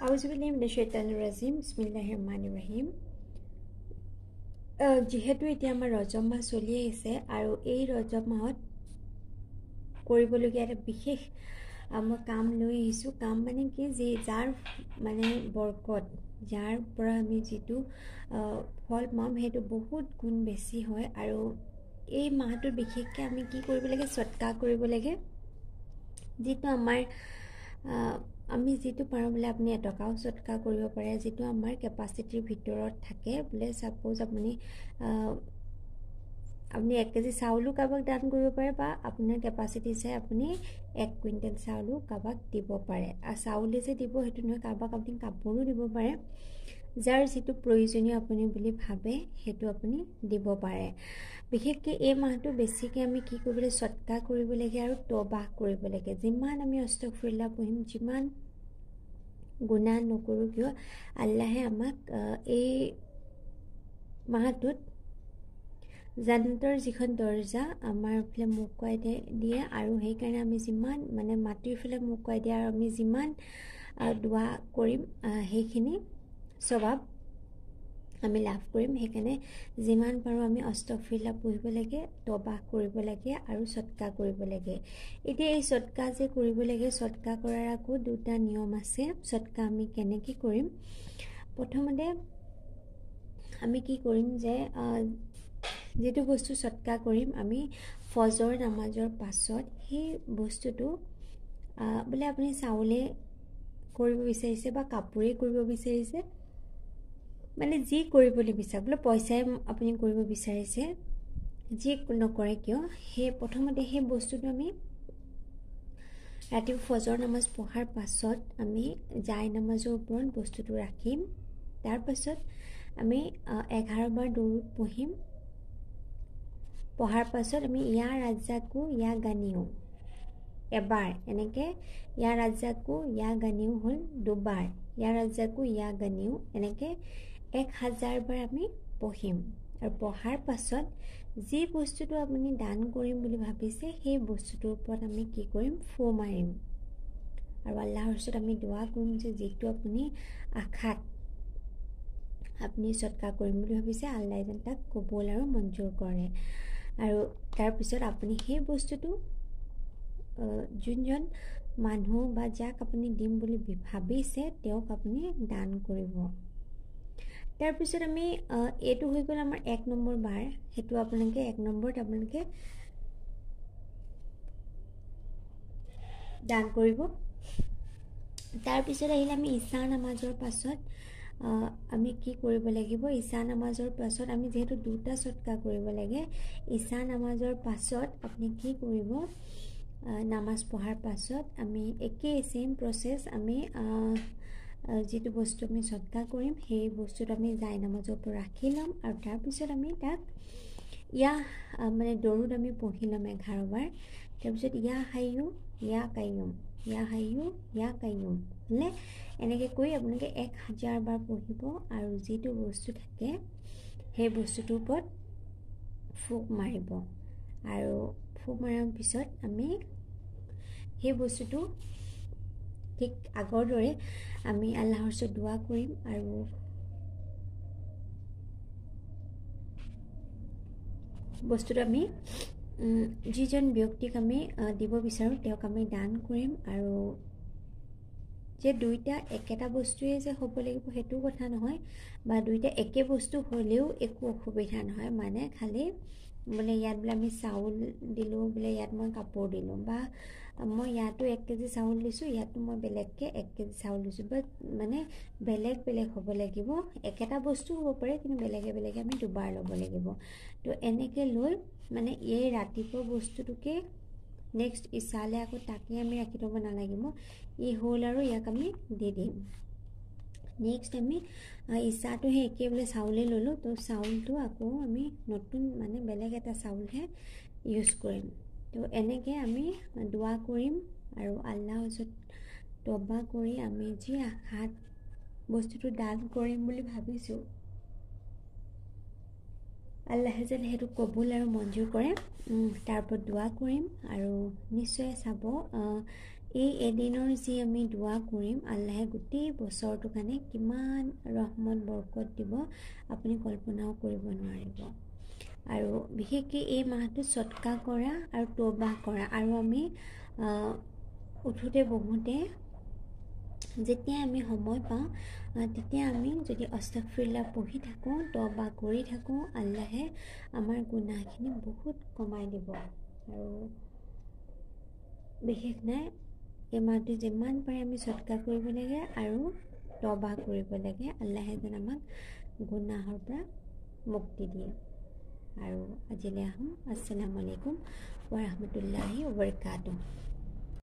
আউযুবিল্লাহি মিনাশ শাইতানিৰ ৰাজিম বিসমিল্লাহিৰ ৰহমানিৰ ৰহিম। যেহেতু এতিয়া আমাৰ ৰজব মাহ চলি আহিছে আৰু এই ৰজব মাহত কৰিবলগীয়া এটা বিশেষ মই কাম লৈ আহিছোঁ। কাম মানে কি, যাৰ মানে বৰকত, যাৰ পৰা আমি যিটো ফল পাম সেইটো বহুত গুণ বেছি হয়। আৰু এই মাহটোত বিশেষকৈ আমি কি কৰিব লাগে, সৎকাৰ কৰিব লাগে। যিটো আমাৰ আমি যিটো পাৰোঁ বোলে আপুনি এটকাও সৎকাৰ কৰিব পাৰে, যিটো আমাৰ কেপাচিটিৰ ভিতৰত থাকে। বোলে ছাপ'জ আপুনি 1 কেজি চাউলো কাৰোবাক দান কৰিব পাৰে, বা আপোনাৰ কেপাচিটি চাই আপুনি 1 কুইণ্টেল চাউলো কাৰোবাক দিব পাৰে। আৰু চাউলে যে দিব সেইটো নহয়, কাৰোবাক আপুনি কাপোৰো দিব পাৰে। যাৰ যিটো প্ৰয়োজনীয় আপুনি বুলি ভাবে সেইটো আপুনি দিব পাৰে। বিশেষকৈ এই মাহটো বেছিকৈ আমি কি কৰিব লাগে, সৎকাৰ কৰিব লাগে আৰু তবাহ কৰিব লাগে। যিমান আমি আস্তাগফিৰুল্লাহ পঢ়িম, যিমান গুনাহ নকৰোঁ কিয়, আল্লাহে আমাক এই মাহটোত জান্নাতৰ যিখন দৰ্জা আমাৰ ফালে মুকুৱাই দিয়ে। আৰু সেইকাৰণে আমি যিমান মানে মাটিৰ ফালে মুকুৱাই দিয়ে, আৰু আমি যিমান দোৱা কৰিম সেইখিনি স্বভাৱ আমি লাভ কৰিম। সেইকাৰণে যিমান পাৰোঁ আমি আস্তাগফিৰুল্লাহ পঢ়িব লাগে, তবাহ কৰিব লাগে আৰু সৎকাৰ কৰিব লাগে। এতিয়া এই সৎকাৰ যে কৰিব লাগে, সৎকাৰ কৰাৰ আকৌ 2টা নিয়ম আছে। সৎকাৰ আমি কেনেকৈ কৰিম, প্ৰথমতে আমি কি কৰিম যে যিটো বস্তু সৎকাৰ কৰিম, আমি ফজৰ নামাজৰ পাছত সেই বস্তুটো বোলে আপুনি চাউলে কৰিব বিচাৰিছে বা কাপোৰেই কৰিব বিচাৰিছে, মানে যি কৰিবলৈ বিচাৰক, বোলে পইচাই আপুনি কৰিব বিচাৰিছে, যি নকৰে কিয়, সেই প্ৰথমতে সেই বস্তুটো আমি ৰাতিপুৱা ফজৰ নামাজ পঢ়াৰ পাছত আমি জাই নামাজৰ ওপৰত বস্তুটো ৰাখিম। তাৰপাছত আমি 11 বাৰ দৰুদ পঢ়িম। পঢ়াৰ পাছত আমি ইয়া ৰাজ্জাকু ইয়া গানিও এবাৰ, এনেকৈ ইয়া ৰাজ্জাকু ইয়া গানিও হ'ল 2 বাৰ, ইয়া ৰাজ্জাকু ইয়া গানিও এনেকৈ 1000 বাৰ আমি পঢ়িম। আৰু পঢ়াৰ পাছত যি বস্তুটো আপুনি দান কৰিম বুলি ভাবিছে সেই বস্তুটোৰ ওপৰত আমি কি কৰিম, ফু মাৰিম। আৰু আল্লাহৰ ওচৰত আমি দোৱা কৰিম যে যিটো আপুনি আশাত আপুনি সৎকাৰ কৰিম বুলি ভাবিছে, আল্লাহে যেন তাক কবুল আৰু মঞ্জুৰ কৰে। আৰু তাৰপিছত আপুনি সেই বস্তুটো যোনজন মানুহ বা যাক আপুনি দিম বুলি ভাবিছে তেওঁক আপুনি দান কৰিব। তাৰপিছত আমি এইটো হৈ গ'ল আমাৰ 1 নম্বৰ বাৰ। সেইটো আপোনালোকে 1 নম্বৰত আপোনালোকে দান কৰিব। তাৰপিছত আহিলে আমি ঈশা নামাজৰ পাছত আমি কি কৰিব লাগিব, ঈশা নামাজৰ পাছত আমি যিহেতু 2টা সৎকাৰ কৰিব লাগে, ঈশা নামাজৰ পাছত আপুনি কি কৰিব, নামাজ পঢ়াৰ পাছত আমি একেই চেম প্ৰচেছ, আমি যিটো বস্তু আমি সৎকাৰ কৰিম সেই বস্তুটো আমি জাই নামাজৰ ওপৰত ৰাখি ল'ম। আৰু তাৰপিছত আমি তাক মানে দৰুদ আমি পঢ়ি ল'ম 11 বাৰ। তাৰপিছত ইয়া হাইয়ু ইয়া কাইয়ুম, ইয়া হাইয়ু ইয়া কাইয়ুম হ'লে এনেকৈ কৰি আপোনালোকে 1000 বাৰ পঢ়িব। আৰু যিটো বস্তু থাকে সেই বস্তুটোৰ ওপৰত ফুক মাৰিব। আৰু ফুক মৰাৰ পিছত আমি সেই বস্তুটো ঠিক আগৰ দৰে আমি আল্লাহৰ ওচৰত দোৱা কৰিম। আৰু বস্তুটো আমি যিজন ব্যক্তিক আমি দিব বিচাৰোঁ তেওঁক আমি দান কৰিম। আৰু যে 2টা একেটা বস্তুৱে যে হ'ব লাগিব সেইটো কথা নহয়, বা 2টা একে বস্তু হ'লেও একো অসুবিধা নহয়। মানে খালি বোলে ইয়াত বোলে আমি চাউল দিলোঁ, বোলে ইয়াত মই কাপোৰ দিলোঁ, বা মই ইয়াতো 1 কেজি চাউল দিছোঁ, ইয়াতো মই বেলেগকৈ 1 কেজি চাউল দিছোঁ, বা মানে বেলেগ বেলেগ হ'ব লাগিব। একেটা বস্তু হ'ব পাৰে কিন্তু বেলেগে বেলেগে আমি 2 বাৰ ল'ব লাগিব। তো এনেকৈ লৈ মানে এই ৰাতিপুৱা বস্তুটোকে নেক্সট ঈশালে আকৌ তাকে আমি ৰাখি থ'ব নালাগিব, ই হ'ল আৰু ইয়াক আমি দি দিম। নেক্সট আমি ঈশাটো সেই একে বোলে চাউলে ল'লোঁ, তো চাউলটো আকৌ আমি নতুন মানে বেলেগ এটা চাউলহে ইউজ কৰিম। তো এনেকৈ আমি দোৱা কৰিম আৰু আল্লাহৰ ওচৰত তবা কৰি আমি যি আশাত বস্তুটো দান কৰিম বুলি ভাবিছোঁ আল্লাহে যেন সেইটো কবুল আৰু মঞ্জুৰ কৰে, তাৰ ওপৰত দোৱা কৰিম। আৰু নিশ্চয় চাব এই এদিনৰ যি আমি দোৱা কৰিম আল্লাহে গোটেই বছৰটোৰ কাৰণে কিমান ৰহমত বৰকত দিব আপুনি কল্পনাও কৰিব নোৱাৰিব। আৰু বিশেষকৈ এই মাহটোত সদকা কৰা আৰু তওবা কৰা, আৰু আমি উঠোতে বহোতে যেতিয়া আমি সময় পাওঁ তেতিয়া আমি যদি আস্তাগফিৰুল্লাহ পঢ়ি থাকোঁ, তওবা কৰি থাকোঁ, আল্লাহে আমাৰ গুনাহখিনি বহুত কমাই দিব। আৰু বিশেষ নাই, এই মাহটো যিমান পাৰে আমি সদকা কৰিব লাগে আৰু তওবা কৰিব লাগে, আল্লাহে যেন আমাক গুনাহৰ পৰা মুক্তি দিয়ে। আৰু আজিলৈ আহোঁ। আসসালামু আলাইকুম ওয়া ৰাহমাতুল্লাহি ওয়া বাৰাকাতুহু।